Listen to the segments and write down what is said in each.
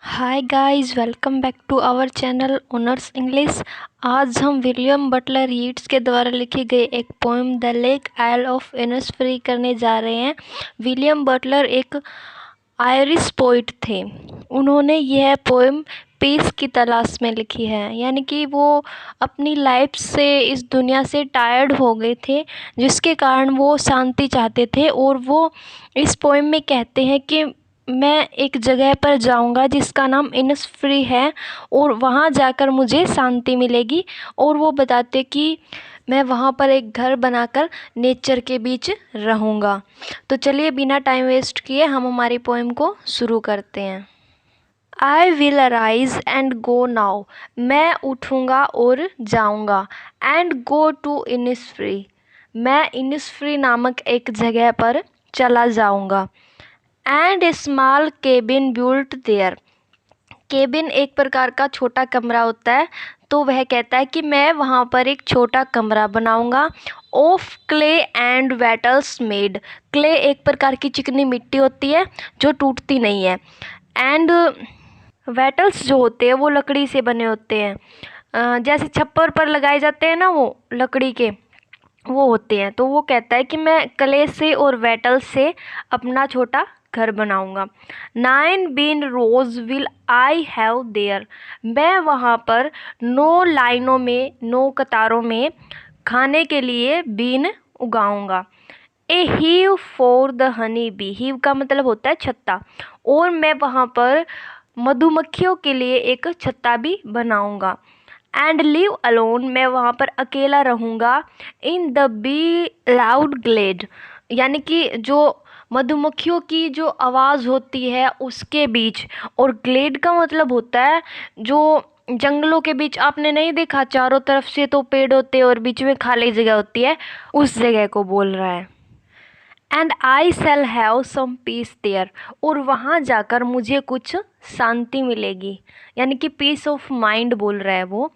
Hi guys, welcome back to our channel owners English. आज हम William Butler Yeats के द्वारा लिखी गई एक poem the Lake Isle of Innisfree करने जा रहे हैं। विलियम बटलर एक आयरिश पोइट थे। उन्होंने यह पोएम पीस की तलाश में लिखी है, यानी कि वो अपनी लाइफ से, इस दुनिया से टायर्ड हो गए थे, जिसके कारण वो शांति चाहते थे। और वो इस पोएम में कहते हैं कि मैं एक जगह पर जाऊंगा जिसका नाम इनिसफ्री है और वहाँ जाकर मुझे शांति मिलेगी। और वो बताते कि मैं वहाँ पर एक घर बनाकर नेचर के बीच रहूँगा। तो चलिए बिना टाइम वेस्ट किए हम हमारी पोएम को शुरू करते हैं। I will arise and go now, मैं उठूँगा और जाऊँगा। एंड गो टू इनिसफ्री, मैं इनिसफ्री नामक एक जगह पर चला जाऊँगा। And a small cabin built there, cabin एक प्रकार का छोटा कमरा होता है, तो वह कहता है कि मैं वहाँ पर एक छोटा कमरा बनाऊँगा। Of clay and wattles made, clay एक प्रकार की चिकनी मिट्टी होती है जो टूटती नहीं है। एंड वेटल्स जो होते हैं वो लकड़ी से बने होते हैं, जैसे छप्पर पर लगाए जाते हैं ना, वो लकड़ी के वो होते हैं। तो वो कहता है कि मैं क्ले से और वेटल से अपना छोटा घर बनाऊंगा। 9 bean rows will I have there, मैं वहाँ पर 9 लाइनों में, 9 कतारों में खाने के लिए बीन उगाऊंगा। A hive for the honey bee, hive का मतलब होता है छत्ता, और मैं वहाँ पर मधुमक्खियों के लिए एक छत्ता भी बनाऊंगा। एंड लिव अलोन, मैं वहाँ पर अकेला रहूँगा। In the bee loud glade, यानी कि जो मधुमक्खियों की जो आवाज़ होती है उसके बीच। और ग्लेड का मतलब होता है जो जंगलों के बीच, आपने नहीं देखा चारों तरफ से तो पेड़ होते हैं और बीच में खाली जगह होती है, उस जगह को बोल रहा है। And I shall have some peace there, और वहाँ जाकर मुझे कुछ शांति मिलेगी, यानी कि पीस ऑफ माइंड बोल रहा है वो।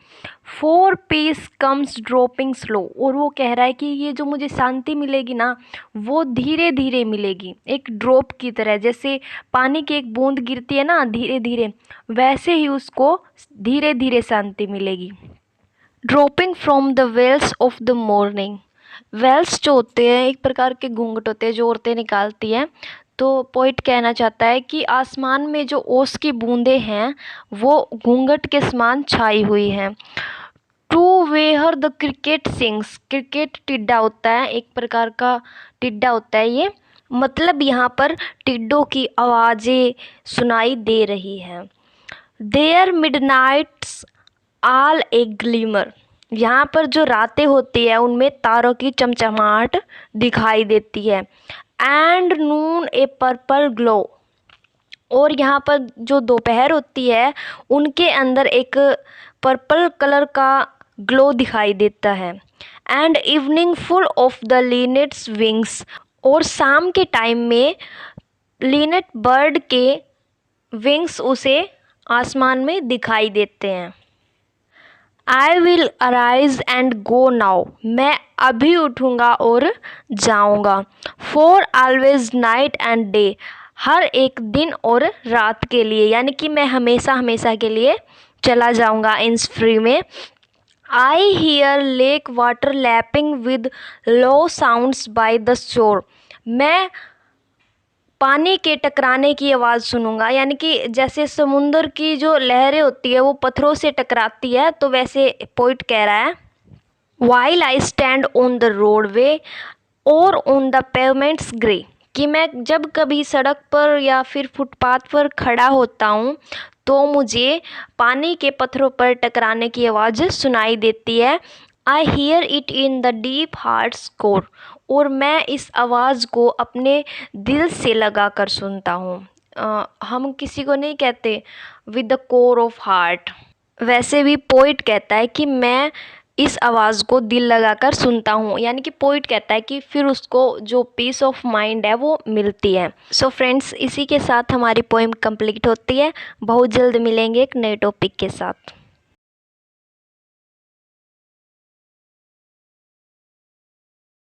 For piece comes dropping slow, और वो कह रहा है कि ये जो मुझे शांति मिलेगी ना, वो धीरे धीरे मिलेगी, एक ड्रॉप की तरह। जैसे पानी की एक बूंद गिरती है ना धीरे धीरे, वैसे ही उसको धीरे धीरे शांति मिलेगी। Dropping from the veils of the morning, veils जो होते हैं एक प्रकार के घूंघट होते हैं जो औरतें निकालती हैं। तो पोइट कहना चाहता है कि आसमान में जो ओस की बूंदें हैं वो घूंघट के समान छाई हुई हैं। To where the cricket sings, cricket टिड्डा होता है, एक प्रकार का टिड्डा होता है ये, मतलब यहाँ पर टिड्डों की आवाज़ें सुनाई दे रही हैं। There midnight's all a glimmer, यहाँ पर जो रातें होती है उनमें तारों की चमचमाहट दिखाई देती है। And Noon A purple glow, और यहाँ पर जो दोपहर होती है उनके अंदर एक पर्पल कलर का ग्लो दिखाई देता है। And evening full of the linnet's wings, और शाम के टाइम में लिनेट बर्ड के विंग्स उसे आसमान में दिखाई देते हैं। I will arise and go now, मैं अभी उठूँगा और जाऊँगा। For always night and day, हर एक दिन और रात के लिए, यानी कि मैं हमेशा हमेशा के लिए चला जाऊँगा इनिसफ्री में। I hear lake water lapping with low sounds by the shore, मैं पानी के टकराने की आवाज़ सुनूंगा, यानी कि जैसे समुंदर की जो लहरें होती है वो पत्थरों से टकराती है, तो वैसे पोइट कह रहा है। While I stand on the roadway और ऑन द पेवमेंट्स ग्रे, कि मैं जब कभी सड़क पर या फिर फुटपाथ पर खड़ा होता हूँ तो मुझे पानी के पत्थरों पर टकराने की आवाज़ सुनाई देती है। I hear it in the deep heart's core, और मैं इस आवाज़ को अपने दिल से लगा कर सुनता हूँ। हम किसी को नहीं कहते with the core of heart, वैसे भी पोइट कहता है कि मैं इस आवाज़ को दिल लगाकर सुनता हूँ, यानी कि पोइट कहता है कि फिर उसको जो पीस ऑफ माइंड है वो मिलती है। सो फ्रेंड्स, इसी के साथ हमारी पोएम कंप्लीट होती है। बहुत जल्द मिलेंगे एक नए टॉपिक के साथ।